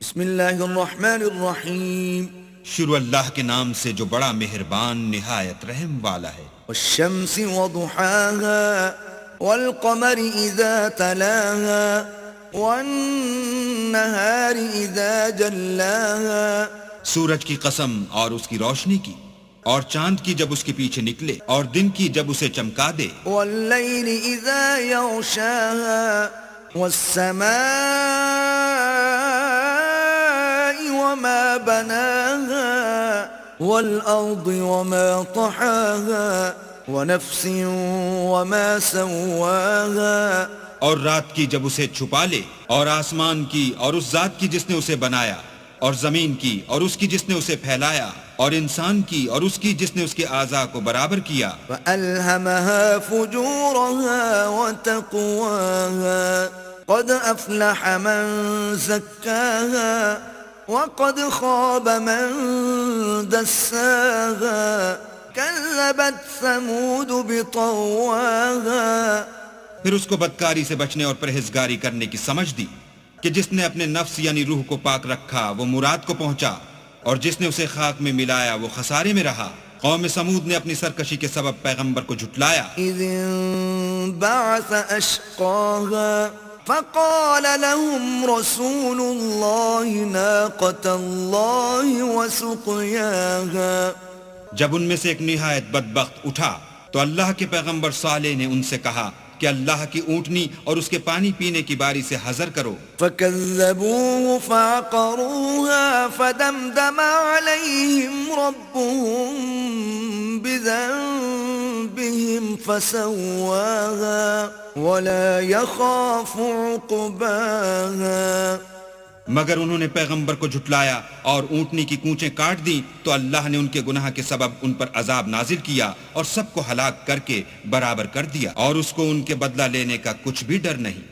بسم اللہ الرحمن الرحیم شروع اللہ کے نام سے جو بڑا مہربان نہایت رحم والا ہے۔ والشمس وضحاها والقمر اذا تلاها والنهار اذا جلاها سورج کی قسم اور اس کی روشنی کی، اور چاند کی جب اس کے پیچھے نکلے، اور دن کی جب اسے چمکا دے، واللیل اذا یغشاها والسماء وما بناها والأرض وما طحاها ونفس وما سواها، اور رات کی جب اسے چھپا لے، اور آسمان کی اور اس ذات کی جس نے اسے بنایا، اور زمین کی اور اس کی جس نے اسے پھیلایا، اور انسان کی اور اس کی جس نے اس کے اعضاء کو برابر کیا۔ فألهمها فجورها وتقواها قد أفلح من زكاها وقد خاب من دساها كذبت ثمود بطواها۔ پھر اس کو بدکاری سے بچنے اور پرہیزگاری کرنے کی سمجھ دی کہ جس نے اپنے نفس یعنی روح کو پاک رکھا وہ مراد کو پہنچا، اور جس نے اسے خاک میں ملایا وہ خسارے میں رہا۔ قوم سمود نے اپنی سرکشی کے سبب پیغمبر کو جھٹلایا۔ إذ انبعث أشقاها فقال لهم رسول الله ناقة الله وسقياها۔ جب ان میں سے ایک نہایت بدبخت اٹھا تو اللہ کے پیغمبر صالح نے ان سے کہا کہ اللہ کی اونٹنی اور اس کے پانی پینے کی باری سے حذر کرو۔ فكذبوه فعقروها فدمدم عليهم ربهم بذنبهم فسواها ولا يخاف عقباها۔ مگر انہوں نے پیغمبر کو جھٹلایا اور اونٹنی کی کونچیں کاٹ دیں تو اللہ نے ان کے گناہ کے سبب ان پر عذاب نازل کیا اور سب کو ہلاک کر کے برابر کر دیا، اور اس کو ان کے بدلہ لینے کا کچھ بھی ڈر نہیں۔